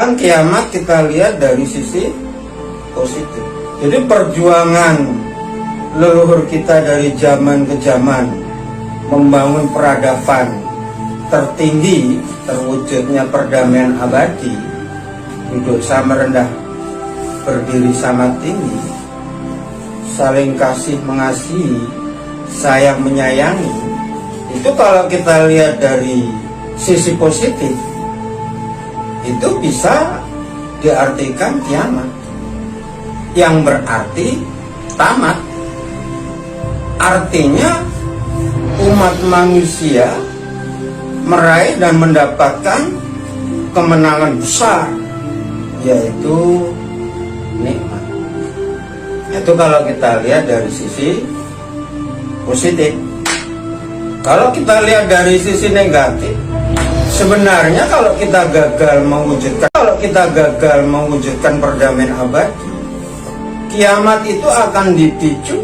Kan kiamat kita lihat dari sisi positif. Jadi perjuangan leluhur kita dari zaman ke zaman membangun peradaban tertinggi, terwujudnya perdamaian abadi, duduk sama rendah, berdiri sama tinggi, saling kasih mengasihi, sayang menyayangi. Itu kalau kita lihat dari sisi positif, itu bisa diartikan kiamat, yang berarti tamat. Artinya umat manusia meraih dan mendapatkan kemenangan besar, yaitu nikmat. Itu kalau kita lihat dari sisi positif. Kalau kita lihat dari sisi negatif, sebenarnya kalau kita gagal mewujudkan perdamaian abadi, kiamat itu akan dipicu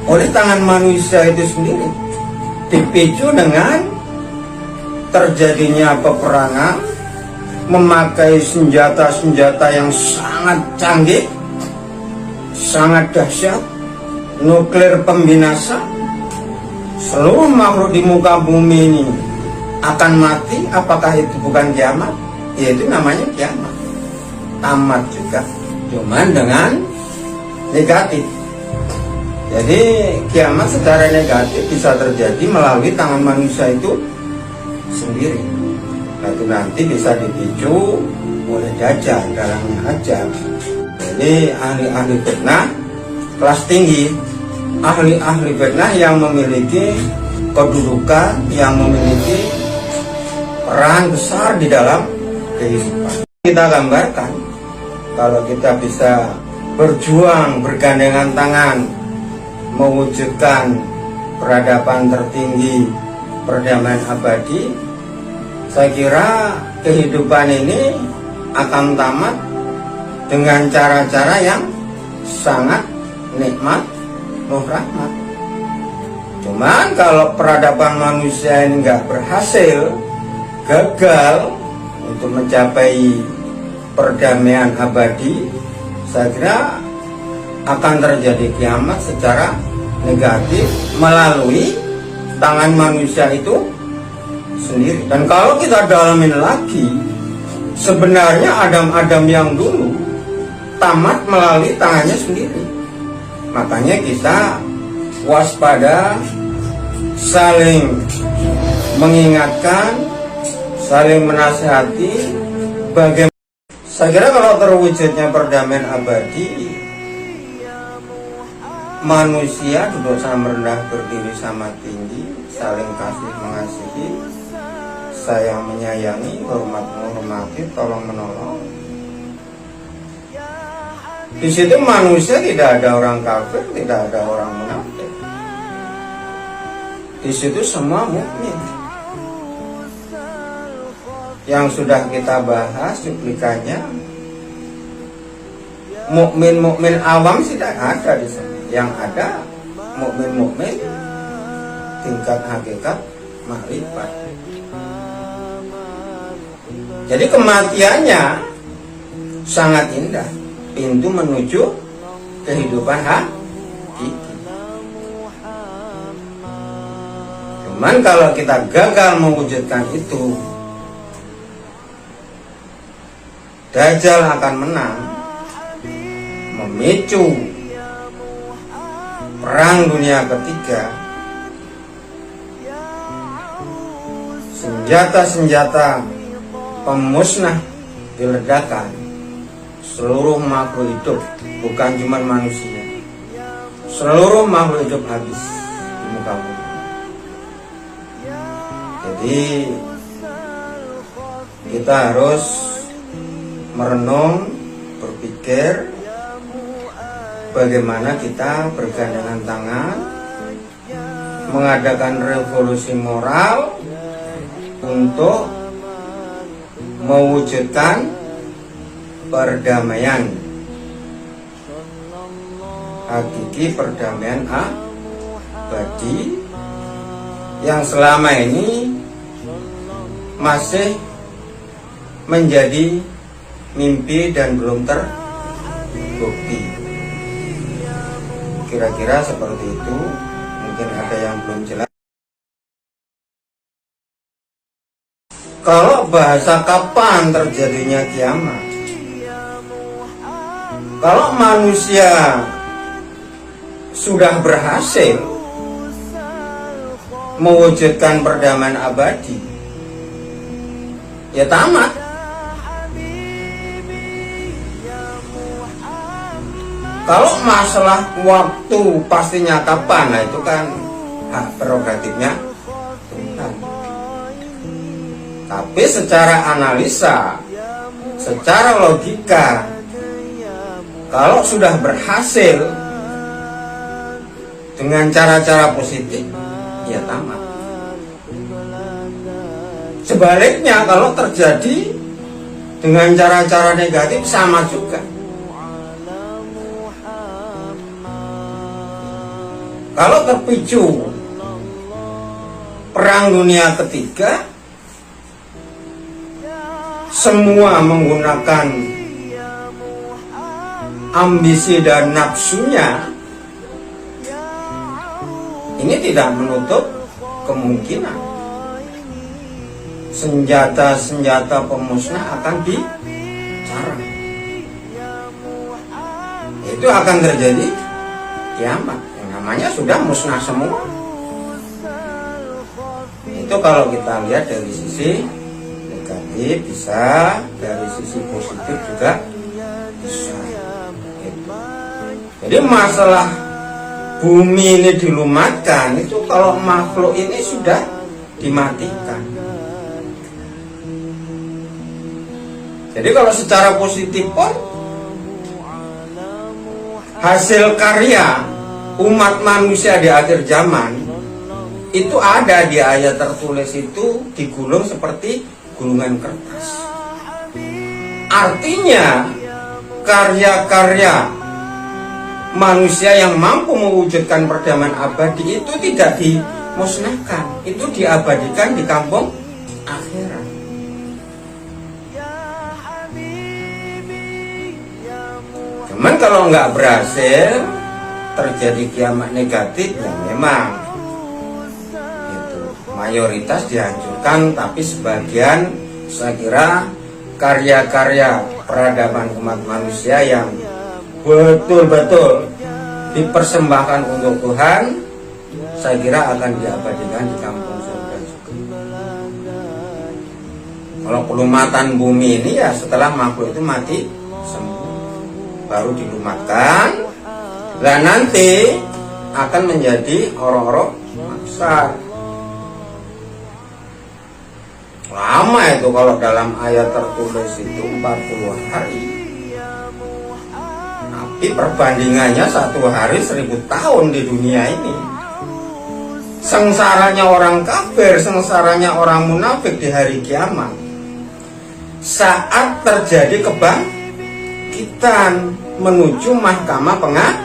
oleh tangan manusia itu sendiri. Dipicu dengan terjadinya peperangan, memakai senjata-senjata yang sangat canggih, sangat dahsyat, nuklir pembinasa. Seluruh makhluk di muka bumi ini akan mati. Apakah itu bukan kiamat? Ya, itu namanya kiamat. Tamat juga, cuman dengan negatif. Jadi kiamat secara negatif bisa terjadi melalui tangan manusia itu sendiri. Nah, itu nanti bisa dipicu oleh Dajjal, dalangnya Dajjal. Jadi ahli-ahli fitnah kelas tinggi, ahli-ahli fitnah yang memiliki kedudukan, yang memiliki peran besar di dalam kehidupan. Kita gambarkan, kalau kita bisa berjuang bergandengan tangan mewujudkan peradaban tertinggi, perdamaian abadi, saya kira kehidupan ini akan tamat dengan cara-cara yang sangat nikmat, penuh rahmat. Cuman kalau peradaban manusia ini nggak berhasil, gagal untuk mencapai perdamaian abadi, saya kira akan terjadi kiamat secara negatif melalui tangan manusia itu sendiri. Dan kalau kita dalamin lagi, sebenarnya Adam yang dulu tamat melalui tangannya sendiri. Makanya kita waspada, saling mengingatkan, saling menasihati bagaimana. Saya kira kalau terwujudnya perdamaian abadi, manusia duduk sama rendah, berdiri sama tinggi, saling kasih mengasihi, sayang menyayangi, hormat menghormati, tolong menolong. Di situ manusia tidak ada orang kafir, tidak ada orang munafik. Di situ semua mukmin. Yang sudah kita bahas cuplikannya, mukmin awam tidak ada di sana. Yang ada mukmin tingkat hakikat makrifat. Jadi kematiannya sangat indah, pintu menuju kehidupan hakiki. Cuman kalau kita gagal mewujudkan itu, Dajjal akan menang, memicu perang dunia ketiga. Senjata-senjata pemusnah diledakkan, seluruh makhluk hidup, bukan cuma manusia, seluruh makhluk hidup habis di muka bumi. Jadi kita harus merenung, berpikir bagaimana kita bergandengan tangan mengadakan revolusi moral untuk mewujudkan perdamaian hakiki, perdamaian abadi yang selama ini masih menjadi mimpi dan belum terbukti. Kira-kira seperti itu. Mungkin ada yang belum jelas. Kalau bahasa kapan terjadinya kiamat, kalau manusia sudah berhasil mewujudkan perdamaian abadi, ya tamat. Kalau masalah waktu pastinya kapan, nah itu kan hak prerogatifnya Tuhan. Tapi secara analisa, secara logika, kalau sudah berhasil dengan cara-cara positif, ya tamat. Sebaliknya kalau terjadi dengan cara-cara negatif, sama juga. Kalau terpicu Perang Dunia Ketiga, semua menggunakan ambisi dan nafsunya, ini tidak menutup kemungkinan senjata-senjata pemusnah akan dicarang. Itu akan terjadi kiamat. Yang namanya sudah musnah semua. Itu kalau kita lihat dari sisi negatif bisa, dari sisi positif juga bisa. Jadi masalah bumi ini dilumatkan, itu kalau makhluk ini sudah dimatikan. Jadi kalau secara positif pun, hasil karya umat manusia di akhir zaman itu ada di ayat tertulis itu digulung seperti gulungan kertas. Artinya karya-karya manusia yang mampu mewujudkan perdamaian abadi itu tidak dimusnahkan, itu diabadikan di kampung akhirat. Cuman kalau nggak berhasil terjadi kiamat negatif, ya memang itu mayoritas dihancurkan, tapi sebagian saya kira karya-karya peradaban umat manusia yang betul-betul dipersembahkan untuk Tuhan, saya kira akan diabadikan di kampung surga juga. Kalau pelumatan bumi ini ya setelah makhluk itu mati semua, baru dilumatkan. Dan nanti akan menjadi orang-orang maksar. Lama itu kalau dalam ayat tertulis itu 40 hari. Tapi perbandingannya 1 hari 1000 tahun di dunia ini. Sengsaranya orang kafir, sengsaranya orang munafik di hari kiamat. Saat terjadi kebangkitan menuju mahkamah pengadilan,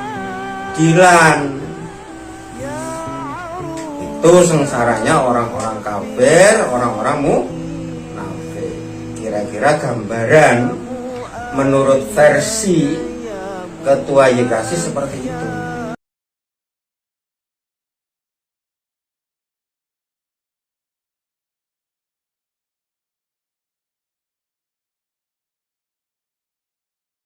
itu sengsaranya orang-orang kafir, orang-orang munafik. Kira-kira gambaran menurut versi Ketua YKSI seperti itu.